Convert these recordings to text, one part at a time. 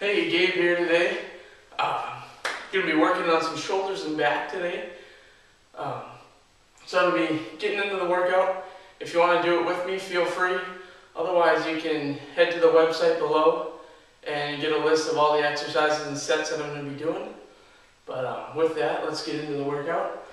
Hey, Gabe here today. Gonna be working on some shoulders and back today. So I'm gonna be getting into the workout. If you want to do it with me, feel free. Otherwise, you can head to the website below and get a list of all the exercises and sets that I'm gonna be doing. But with that, let's get into the workout.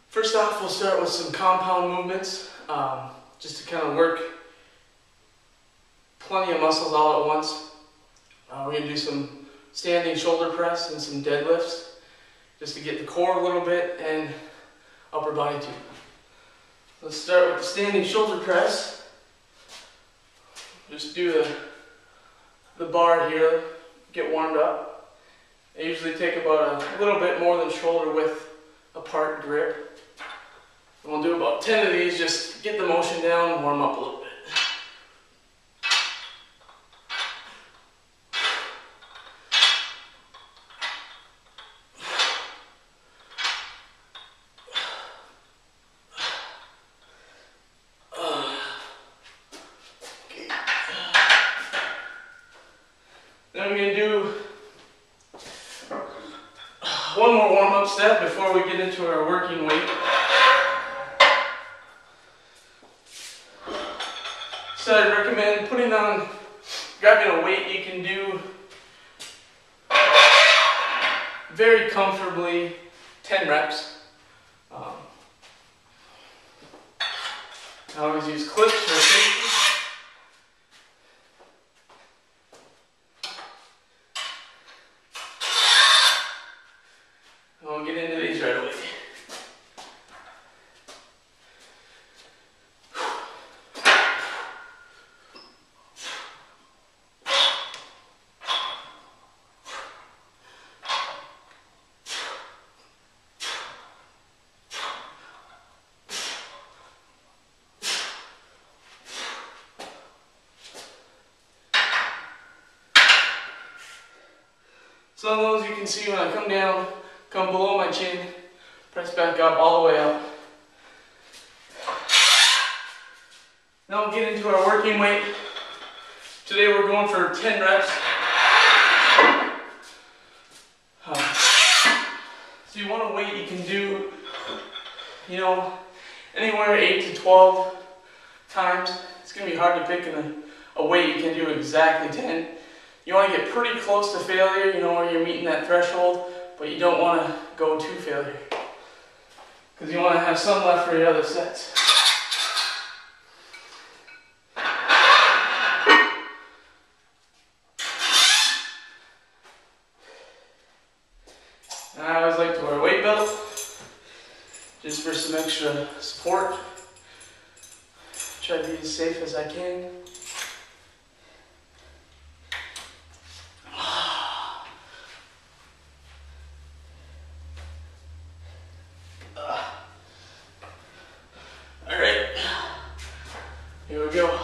First off, we'll start with some compound movements, just to kind of work plenty of muscles all at once. We're going to do some standing shoulder press and some deadlifts just to get the core a little bit and upper body too. Let's start with the standing shoulder press. Just do the bar here, get warmed up. I usually take about a little bit more than shoulder width apart grip. And we'll do about 10 of these, just get the motion down and warm up a little bit. Then I'm going to do one more warm-up step before we get into our working weight. So I'd recommend grabbing a weight you can do very comfortably 10 reps. I always use clips for safety. We'll get into these right away. Some of those you can see when I come down, come below my chin, press back up all the way up. Now we'll get into our working weight. Today we're going for 10 reps. So you want a weight you can do, anywhere 8 to 12 times. It's going to be hard to pick a weight you can do exactly 10. You want to get pretty close to failure, where you're meeting that threshold, but you don't want to go to failure, because you want to have some left for your other sets. And I always like to wear a weight belt, just for some extra support. Try to be as safe as I can. Here we go.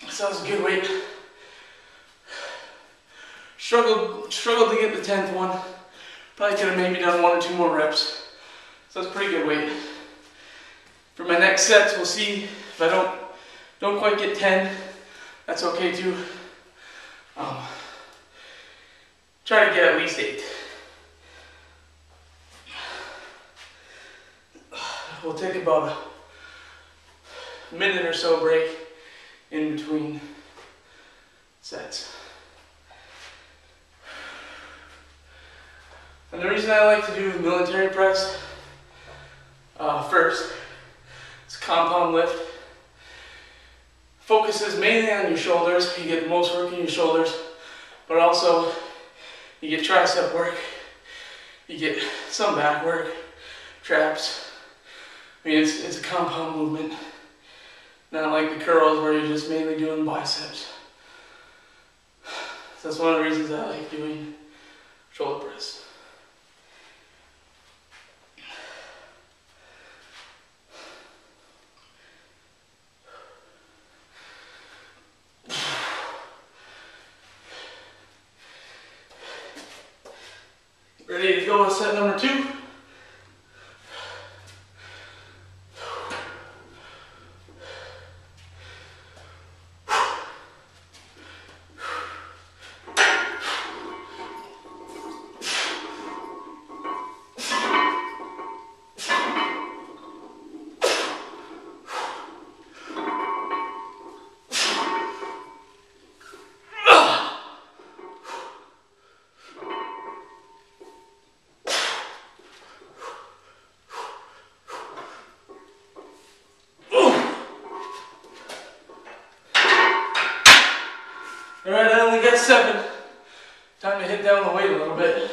Sounds a good weight. Struggled to get the 10th one. Probably could have maybe done 1 or 2 more reps. So that's a pretty good weight. For my next sets, we'll see if I don't quite get 10. That's okay too. Try to get at least 8. We'll take about a minute or so break in between sets. And the reason I like to do the military press first, it's a compound lift. Focuses mainly on your shoulders. You get the most work in your shoulders, but also you get tricep work, you get some back work, traps. I mean, it's a compound movement. Not like the curls where you're just mainly doing biceps. So that's one of the reasons I like doing shoulder press. Ready to go with set number 2? Alright, I only got 7. Time to hit down the weight a little bit.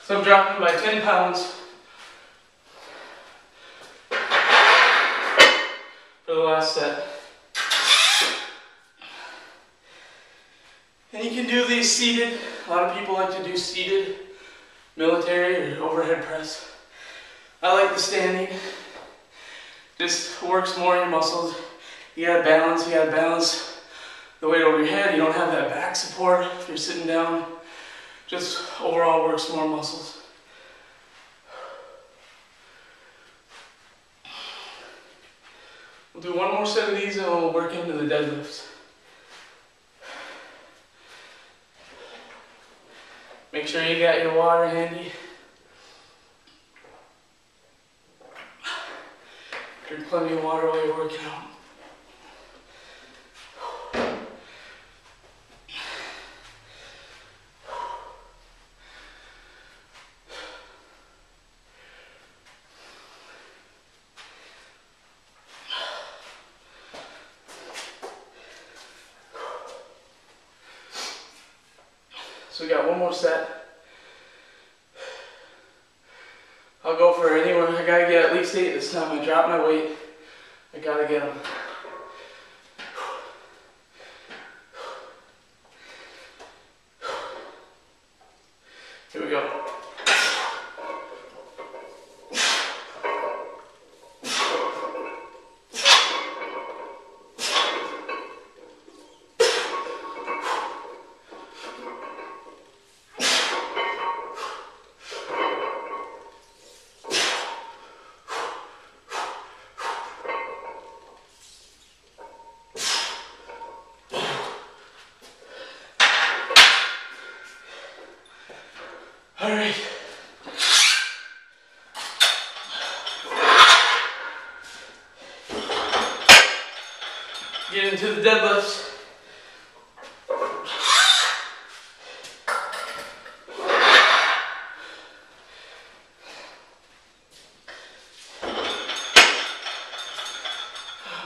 So I'm dropping by 10 pounds for the last set. And you can do these seated. A lot of people like to do seated military or overhead press. I like the standing. Just works more in your muscles. You gotta balance the weight over your head. You don't have that back support if you're sitting down. Just overall works more muscles. We'll do one more set of these and we'll work into the deadlifts. Make sure you got your water handy. Drink plenty of water while you're working out. So we got one more set. I'll go for anywhere. I gotta get at least 8 this time. I dropped my weight. I gotta get them. Here we go. All right. Get into the deadlifts.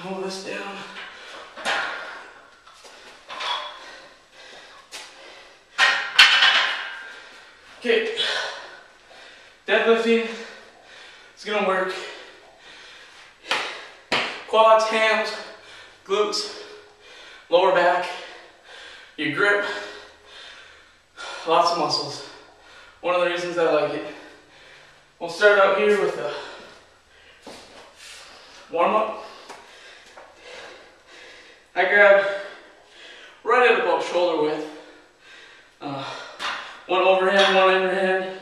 Move this down. Okay, deadlifting is going to work. Quads, hams, glutes, lower back, your grip, lots of muscles. One of the reasons I like it. We'll start out here with a warm up. I grab right at about shoulder width. One overhand, one underhand.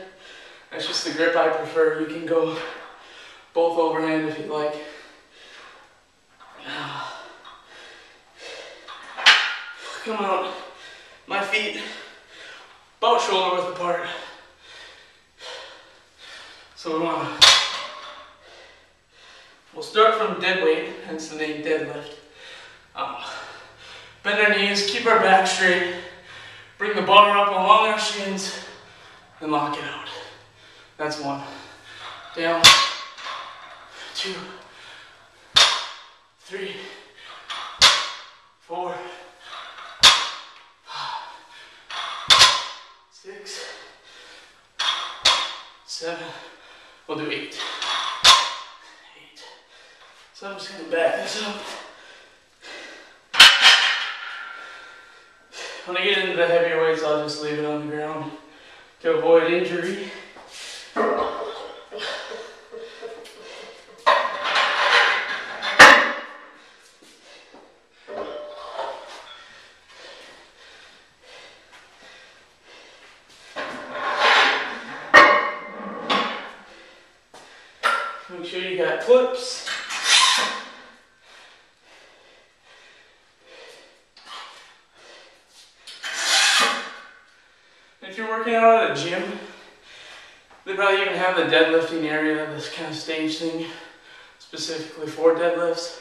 That's just the grip I prefer. You can go both overhand if you'd like. Come out. My feet about shoulder width apart. So we'll start from dead weight, hence the name deadlift. Um, bend our knees, keep our back straight, bring the bar up along our shins, and lock it out. That's 1. Down, 2, 3, 4, 6, 7, we'll do 8. So I'm just going to back this up. When I get into the heavier weights, I'll just leave it on the ground to avoid injury. Make sure you got clips. If you're working out at a gym, they probably even have the deadlifting area, this kind of stage thing, specifically for deadlifts.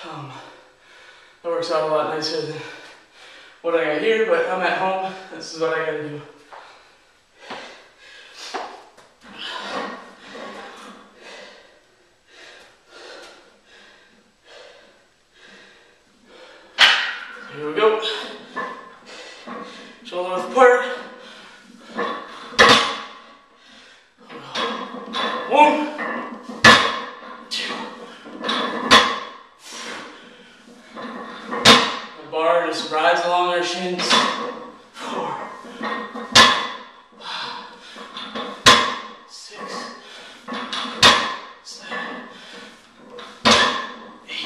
That works out a lot nicer than what I got here, but I'm at home. This is what I gotta do. Here we go. Shoulder width apart. 1, 2. The bar just rides along our shins. 4, 6, 7, 8.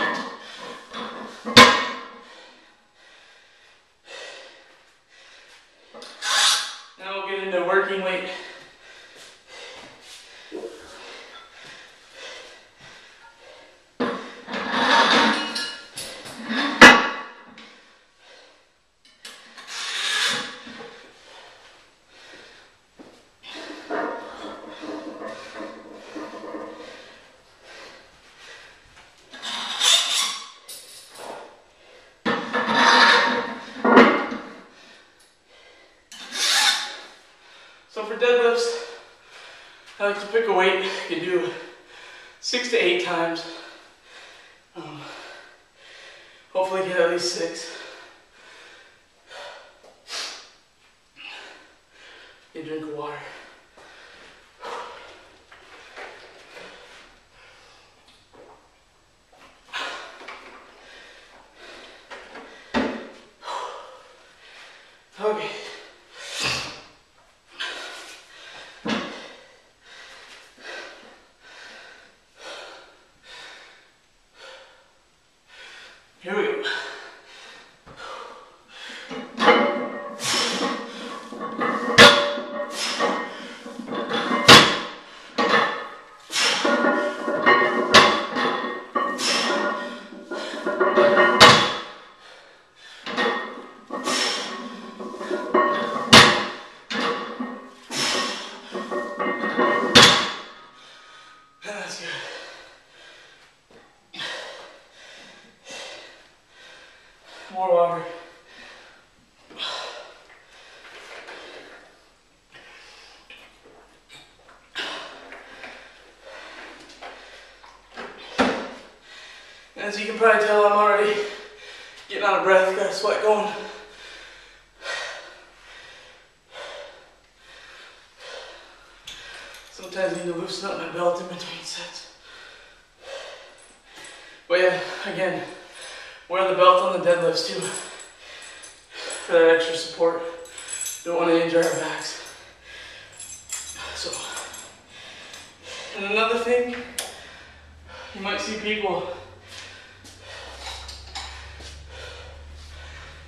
Now we'll get into working weight. So for deadlifts, I like to pick a weight. You can do 6 to 8 times. Hopefully get at least 6. Get a drink of water. Okay. Here we go. That's good. More water. As you can probably tell, I'm already getting out of breath, got a sweat going. Sometimes I need to loosen up my belt in between sets. But yeah, again, wear the belt on the deadlifts too, for that extra support. Don't want to injure our backs. So, and another thing, you might see people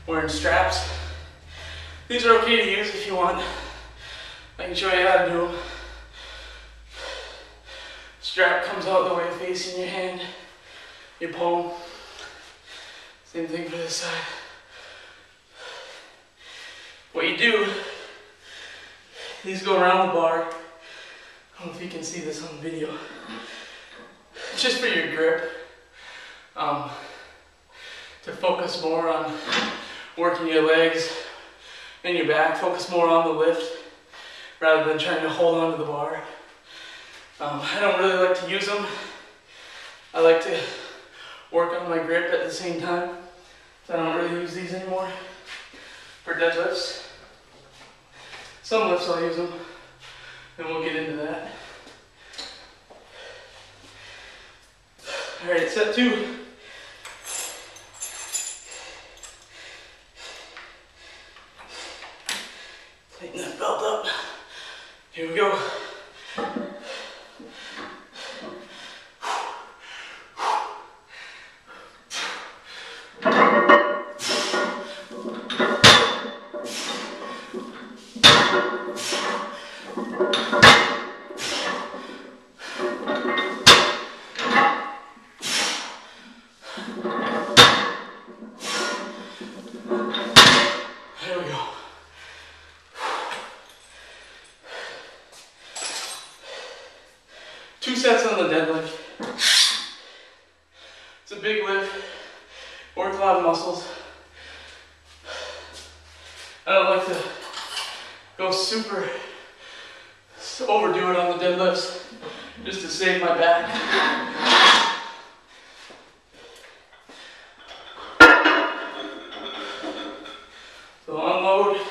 wearing straps. These are okay to use if you want. I can show you how to do them. Strap comes out the way facing your hand, your palm. Same thing for this side. What you do, these go around the bar. I don't know if you can see this on the video. It's just for your grip. to focus more on working your legs and your back. Focus more on the lift rather than trying to hold on to the bar. I don't really like to use them. I like to work on my grip at the same time. So I don't really use these anymore for deadlifts. Some lifts I'll use them, and we'll get into that. All right, set 2. Tighten that belt up. Here we go. There we go. Two sets on the deadlift. It's a big lift. Work a lot of muscles. I don't like to go super overdo it on the deadlifts just to save my back. So unload.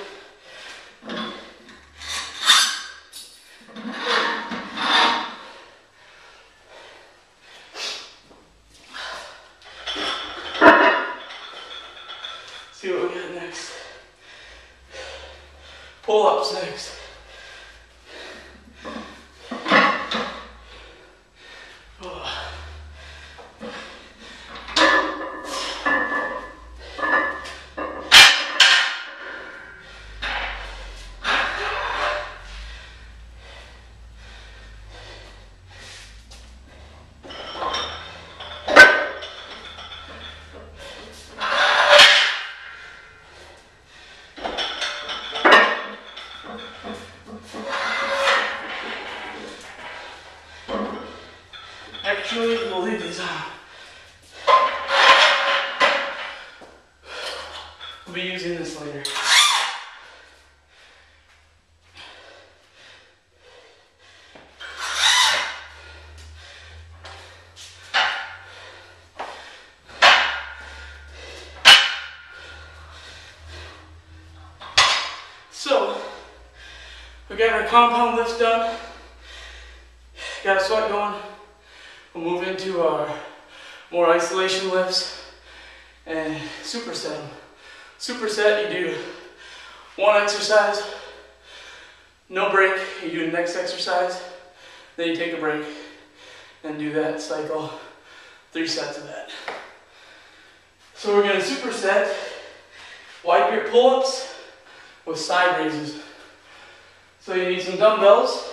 See what we got next. Pull-ups next. Actually, we'll leave these on. We'll be using this later. So, we got our compound lifts done. Got a sweat going. We'll move into our more isolation lifts and superset them. Superset, you do one exercise, no break, you do the next exercise, then you take a break and do that cycle, 3 sets of that. So we're going to superset wide grip pull-ups with side raises. So you need some dumbbells.